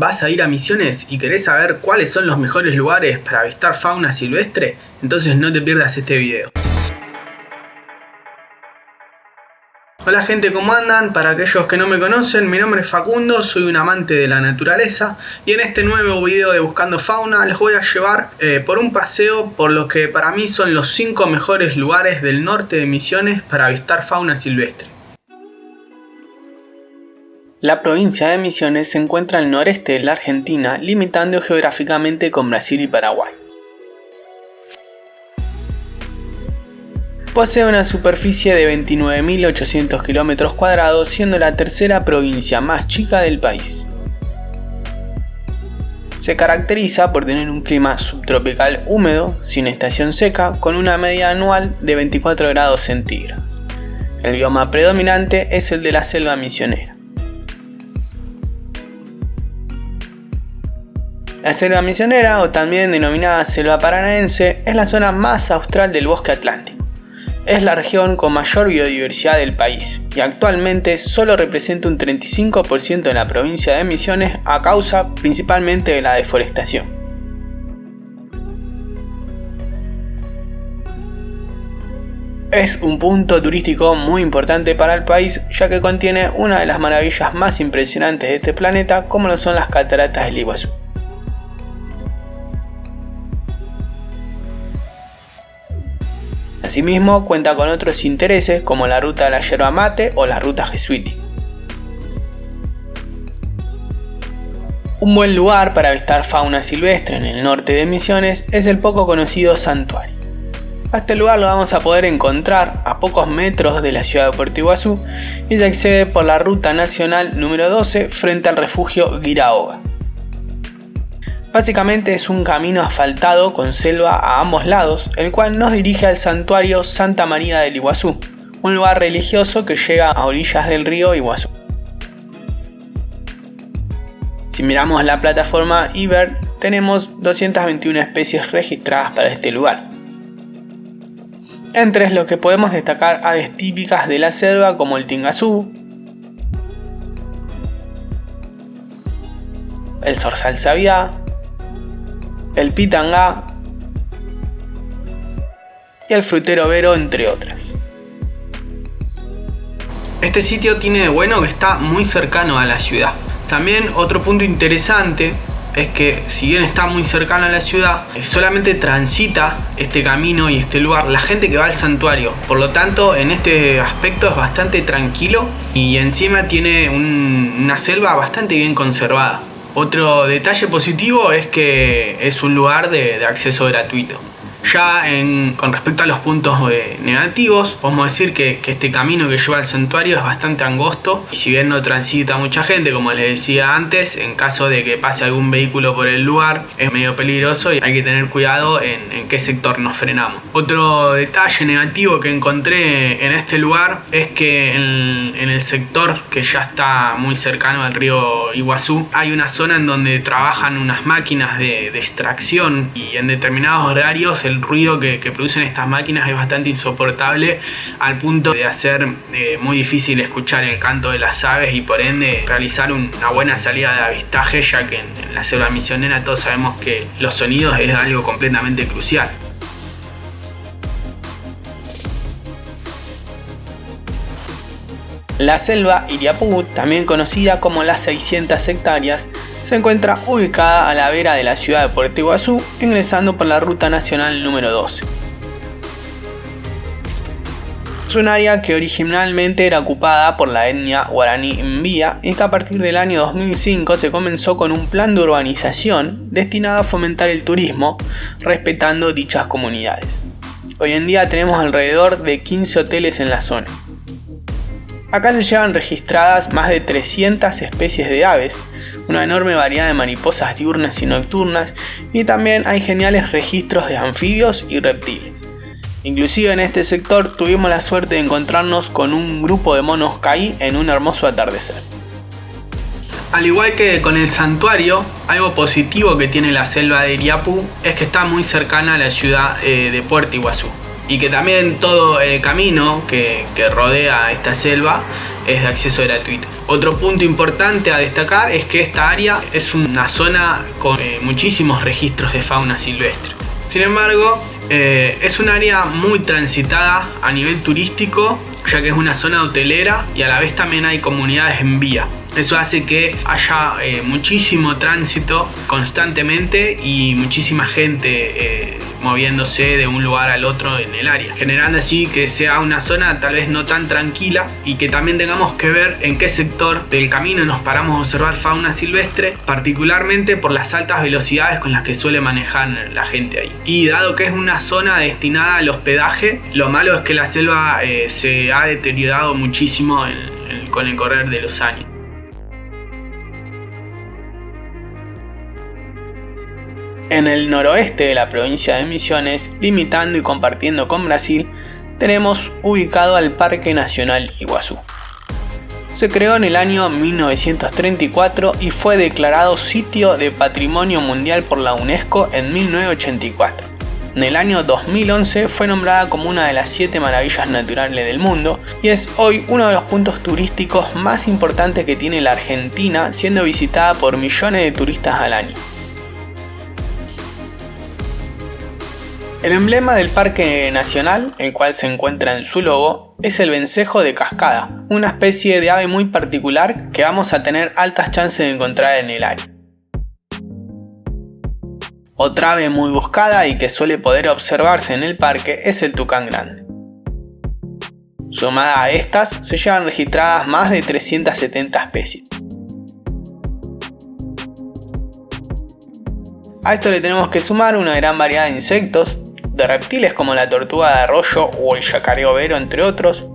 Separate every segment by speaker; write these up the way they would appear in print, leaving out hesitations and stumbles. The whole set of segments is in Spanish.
Speaker 1: ¿Vas a ir a Misiones y querés saber cuáles son los mejores lugares para avistar fauna silvestre? Entonces no te pierdas este video. Hola gente, ¿cómo andan? Para aquellos que no me conocen, mi nombre es Facundo, soy un amante de la naturaleza y en este nuevo video de Buscando Fauna les voy a llevar por un paseo por lo que para mí son los 5 mejores lugares del norte de Misiones para avistar fauna silvestre. La provincia de Misiones se encuentra al noreste de la Argentina, limitando geográficamente con Brasil y Paraguay. Posee una superficie de 29.800 km², siendo la tercera provincia más chica del país. Se caracteriza por tener un clima subtropical húmedo, sin estación seca, con una media anual de 24 grados centígrados. El bioma predominante es el de la selva misionera. La selva misionera, o también denominada selva paranaense, es la zona más austral del bosque atlántico. Es la región con mayor biodiversidad del país y actualmente solo representa un 35% de la provincia de Misiones a causa principalmente de la deforestación. Es un punto turístico muy importante para el país, ya que contiene una de las maravillas más impresionantes de este planeta, como lo son las cataratas del Iguazú. Asimismo, cuenta con otros intereses como la ruta de la yerba mate o la ruta jesuítica. Un buen lugar para avistar fauna silvestre en el norte de Misiones es el poco conocido santuario. A este lugar lo vamos a poder encontrar a pocos metros de la ciudad de Puerto Iguazú y se accede por la ruta nacional número 12 frente al refugio Guiraoga. Básicamente es un camino asfaltado con selva a ambos lados, el cual nos dirige al santuario Santa María del Iguazú, un lugar religioso que llega a orillas del río Iguazú. Si miramos la plataforma IBER, tenemos 221 especies registradas para este lugar. Entre los que podemos destacar aves típicas de la selva como el tingazú, el zorzal sabiá, el pitangá y el frutero vero, entre otras. Este sitio tiene de bueno que está muy cercano a la ciudad. También otro punto interesante es que si bien está muy cercano a la ciudad, solamente transita este camino y este lugar la gente que va al santuario. Por lo tanto, en este aspecto es bastante tranquilo y encima tiene una selva bastante bien conservada. Otro detalle positivo es que es un lugar de acceso gratuito. Ya con respecto a los puntos negativos, podemos decir que este camino que lleva al santuario es bastante angosto y si bien no transita mucha gente, como les decía antes, en caso de que pase algún vehículo por el lugar es medio peligroso y hay que tener cuidado en qué sector nos frenamos. Otro detalle negativo que encontré en este lugar es que en el sector que ya está muy cercano al río Iguazú hay una zona en donde trabajan unas máquinas de extracción y en determinados horarios el ruido que producen estas máquinas es bastante insoportable al punto de hacer muy difícil escuchar el canto de las aves y por ende realizar una buena salida de avistaje, ya que en la selva misionera todos sabemos que los sonidos es algo completamente crucial. La selva Iriapú, también conocida como las 600 hectáreas, se encuentra ubicada a la vera de la ciudad de Puerto Iguazú, ingresando por la ruta nacional número 12. Es un área que originalmente era ocupada por la etnia guaraní Mbía y que a partir del año 2005 se comenzó con un plan de urbanización destinado a fomentar el turismo, respetando dichas comunidades. Hoy en día tenemos alrededor de 15 hoteles en la zona. Acá se llevan registradas más de 300 especies de aves, una enorme variedad de mariposas diurnas y nocturnas y también hay geniales registros de anfibios y reptiles. Inclusive en este sector tuvimos la suerte de encontrarnos con un grupo de monos caí en un hermoso atardecer. Al igual que con el santuario, algo positivo que tiene la selva de Iriapú es que está muy cercana a la ciudad de Puerto Iguazú. Y que también todo el camino que rodea esta selva es de acceso gratuito. Otro punto importante a destacar es que esta área es una zona con muchísimos registros de fauna silvestre. Sin embargo, es un área muy transitada a nivel turístico, ya que es una zona hotelera y a la vez también hay comunidades en vía. Eso hace que haya muchísimo tránsito constantemente y muchísima gente moviéndose de un lugar al otro en el área, generando así que sea una zona tal vez no tan tranquila y que también tengamos que ver en qué sector del camino nos paramos a observar fauna silvestre, particularmente por las altas velocidades con las que suele manejar la gente ahí. Y dado que es una zona destinada al hospedaje, lo malo es que la selva se ha deteriorado muchísimo con el correr de los años. En el noroeste de la provincia de Misiones, limitando y compartiendo con Brasil, tenemos ubicado al Parque Nacional Iguazú. Se creó en el año 1934 y fue declarado Sitio de Patrimonio Mundial por la UNESCO en 1984. En el año 2011 fue nombrada como una de las 7 maravillas naturales del mundo y es hoy uno de los puntos turísticos más importantes que tiene la Argentina, siendo visitada por millones de turistas al año. El emblema del Parque Nacional, el cual se encuentra en su logo, es el vencejo de cascada, una especie de ave muy particular que vamos a tener altas chances de encontrar en el área. Otra ave muy buscada y que suele poder observarse en el parque es el tucán grande. Sumada a estas, se llevan registradas más de 370 especies. A esto le tenemos que sumar una gran variedad de insectos, de reptiles como la tortuga de arroyo o el yacaré overo, entre otros,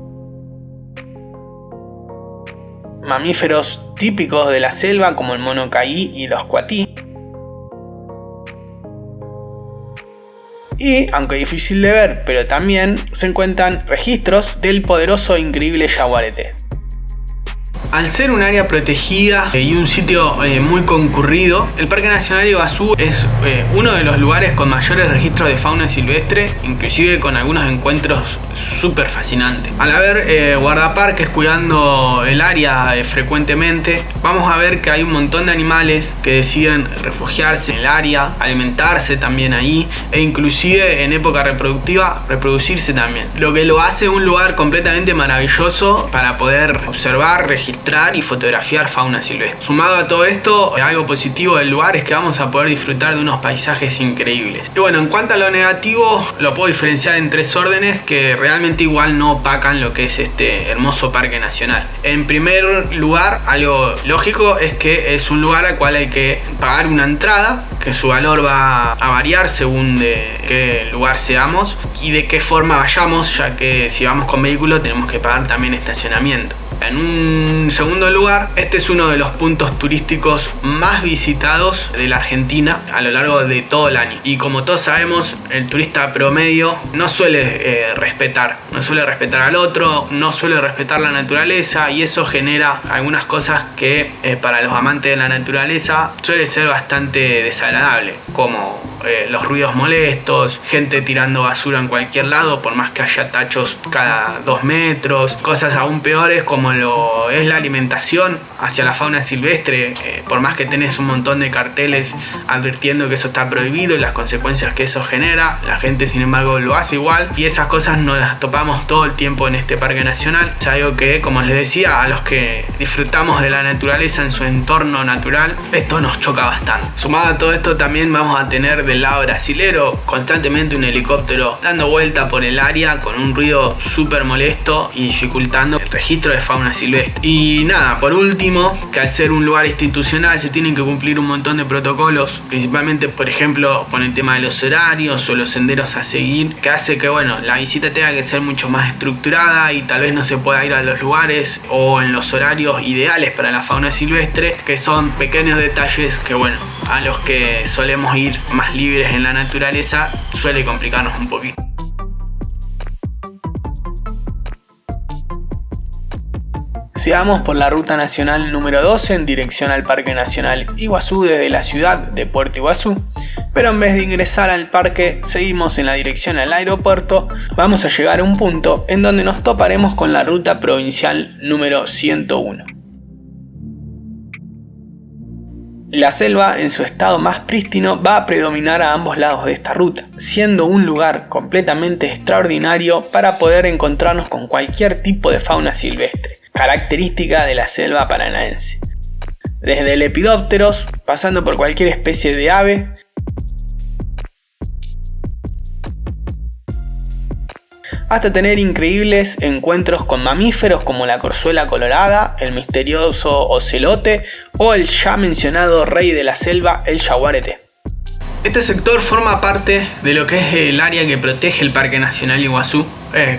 Speaker 1: mamíferos típicos de la selva como el mono caí y los cuatí, y, aunque difícil de ver, pero también se encuentran registros del poderoso e increíble yaguareté. Al ser un área protegida y un sitio muy concurrido, el Parque Nacional Iguazú es uno de los lugares con mayores registros de fauna silvestre, inclusive con algunos encuentros súper fascinantes. Al haber guardaparques cuidando el área frecuentemente, vamos a ver que hay un montón de animales que deciden refugiarse en el área, alimentarse también ahí e inclusive en época reproductiva reproducirse también, lo que lo hace un lugar completamente maravilloso para poder observar, registrar y fotografiar fauna silvestre. Sumado a todo esto, algo positivo del lugar es que vamos a poder disfrutar de unos paisajes increíbles. Y bueno, en cuanto a lo negativo, lo puedo diferenciar en 3 órdenes que realmente igual no opacan lo que es este hermoso parque nacional. En primer lugar, algo lógico es que es un lugar al cual hay que pagar una entrada, que su valor va a variar según de qué lugar seamos y de qué forma vayamos, ya que si vamos con vehículo tenemos que pagar también estacionamiento. En un segundo lugar, este es uno de los puntos turísticos más visitados de la Argentina a lo largo de todo el año. Y como todos sabemos, el turista promedio no suele respetar al otro, no suele respetar la naturaleza y eso genera algunas cosas que para los amantes de la naturaleza suele ser bastante desagradable, como los ruidos molestos, gente tirando basura en cualquier lado por más que haya tachos cada 2 metros, cosas aún peores como lo es la alimentación hacia la fauna silvestre, por más que tenés un montón de carteles advirtiendo que eso está prohibido y las consecuencias que eso genera, la gente sin embargo lo hace igual y esas cosas nos las topamos todo el tiempo en este parque nacional. Es algo que, como les decía, a los que disfrutamos de la naturaleza en su entorno natural, esto nos choca bastante. Sumado a todo esto también vamos a tener del lado brasilero constantemente un helicóptero dando vuelta por el área con un ruido súper molesto y dificultando el registro de fauna silvestre. Y nada, por último, que al ser un lugar institucional se tienen que cumplir un montón de protocolos, principalmente por ejemplo con el tema de los horarios o los senderos a seguir, que hace que bueno, la visita tenga que ser mucho más estructurada y tal vez no se pueda ir a los lugares o en los horarios ideales para la fauna silvestre, que son pequeños detalles que bueno, a los que solemos ir más libres en la naturaleza suele complicarnos un poquito. Sigamos por la ruta nacional número 12 en dirección al Parque Nacional Iguazú desde la ciudad de Puerto Iguazú. pero en vez de ingresar al parque seguimos en la dirección al aeropuerto. Vamos a llegar a un punto en donde nos toparemos con la ruta provincial número 101. La selva en su estado más prístino va a predominar a ambos lados de esta ruta, siendo un lugar completamente extraordinario para poder encontrarnos con cualquier tipo de fauna silvestre, característica de la selva paranaense. Desde lepidópteros, pasando por cualquier especie de ave, hasta tener increíbles encuentros con mamíferos como la corzuela colorada, el misterioso ocelote o el ya mencionado rey de la selva, el yaguareté. Este sector forma parte de lo que es el área que protege el Parque Nacional Iguazú.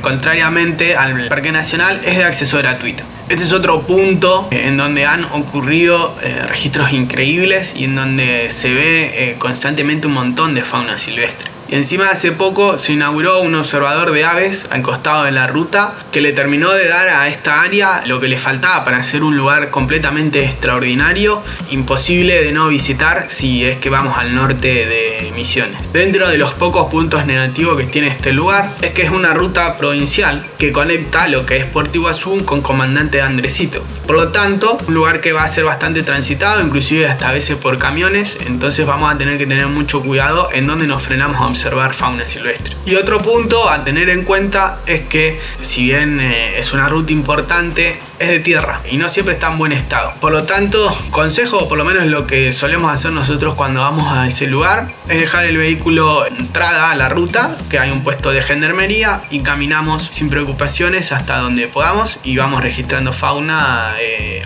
Speaker 1: Contrariamente al Parque Nacional, es de acceso gratuito. Este es otro punto en donde han ocurrido registros increíbles y en donde se ve constantemente un montón de fauna silvestre. Y encima hace poco se inauguró un observador de aves al costado de la ruta que le terminó de dar a esta área lo que le faltaba para ser un lugar completamente extraordinario, imposible de no visitar si es que vamos al norte de Misiones. Dentro de los pocos puntos negativos que tiene este lugar es que es una ruta provincial que conecta lo que es Puerto Iguazú con Comandante Andresito. Por lo tanto, un lugar que va a ser bastante transitado, inclusive hasta a veces por camiones, entonces vamos a tener que tener mucho cuidado en donde nos frenamos a observar fauna silvestre. Y otro punto a tener en cuenta es que si bien es una ruta importante, es de tierra y no siempre está en buen estado. Por lo tanto, consejo, o por lo menos lo que solemos hacer nosotros cuando vamos a ese lugar, es dejar el vehículo entrada a la ruta, que hay un puesto de gendarmería, y caminamos sin preocupaciones hasta donde podamos y vamos registrando fauna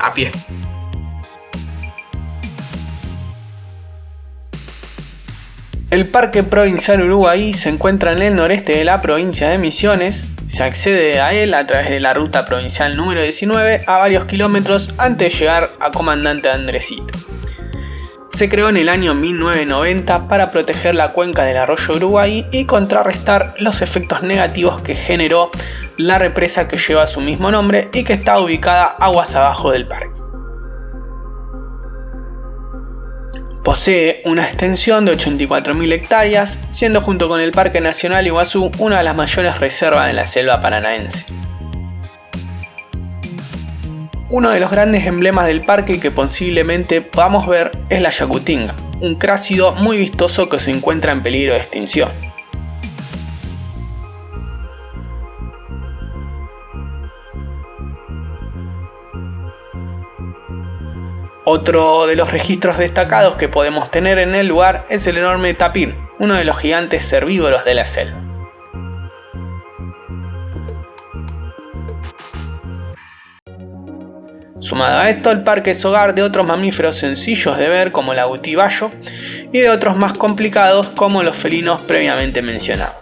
Speaker 1: a pie. El Parque Provincial Uruguay se encuentra en el noreste de la provincia de Misiones. Se accede a él a través de la ruta provincial número 19 a varios kilómetros antes de llegar a Comandante Andresito. Se creó en el año 1990 para proteger la cuenca del arroyo Uruguay y contrarrestar los efectos negativos que generó la represa que lleva su mismo nombre y que está ubicada aguas abajo del parque. Posee una extensión de 84.000 hectáreas, siendo junto con el Parque Nacional Iguazú una de las mayores reservas de la selva paranaense. Uno de los grandes emblemas del parque que posiblemente podamos ver es la yacutinga, un crácido muy vistoso que se encuentra en peligro de extinción. Otro de los registros destacados que podemos tener en el lugar es el enorme tapir, uno de los gigantes herbívoros de la selva. Sumado a esto, el parque es hogar de otros mamíferos sencillos de ver como el agutivallo y de otros más complicados como los felinos previamente mencionados.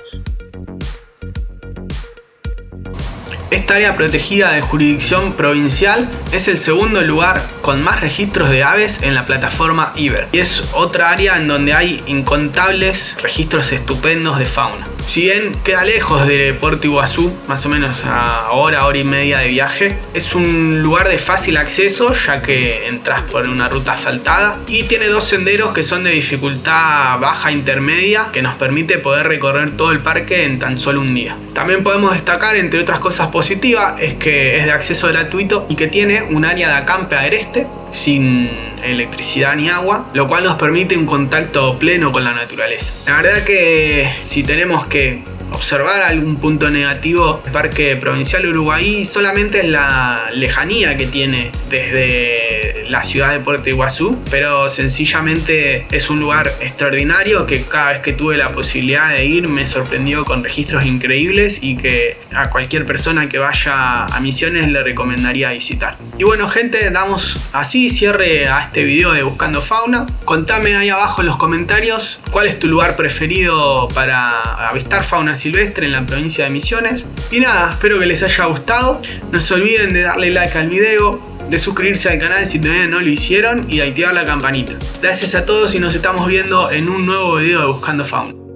Speaker 1: Esta área protegida de jurisdicción provincial es el segundo lugar con más registros de aves en la plataforma IBER y es otra área en donde hay incontables registros estupendos de fauna. Si bien queda lejos de Puerto Iguazú, más o menos a hora y media de viaje, es un lugar de fácil acceso ya que entras por una ruta asfaltada y tiene dos senderos que son de dificultad baja intermedia que nos permite poder recorrer todo el parque en tan solo un día. También podemos destacar, entre otras cosas positivas, es que es de acceso gratuito y que tiene un área de acampe agreste sin electricidad ni agua, lo cual nos permite un contacto pleno con la naturaleza. La verdad que si tenemos que observar algún punto negativo del Parque Provincial Uruguay, solamente es la lejanía que tiene desde la ciudad de Puerto Iguazú, pero sencillamente es un lugar extraordinario que cada vez que tuve la posibilidad de ir me sorprendió con registros increíbles y que a cualquier persona que vaya a Misiones le recomendaría visitar. Y bueno gente, damos así cierre a este video de Buscando Fauna. Contame ahí abajo en los comentarios cuál es tu lugar preferido para avistar fauna silvestre en la provincia de Misiones. Y nada, espero que les haya gustado. No se olviden de darle like al video, de suscribirse al canal si todavía no lo hicieron y de activar la campanita. Gracias a todos y nos estamos viendo en un nuevo video de Buscando Fauna.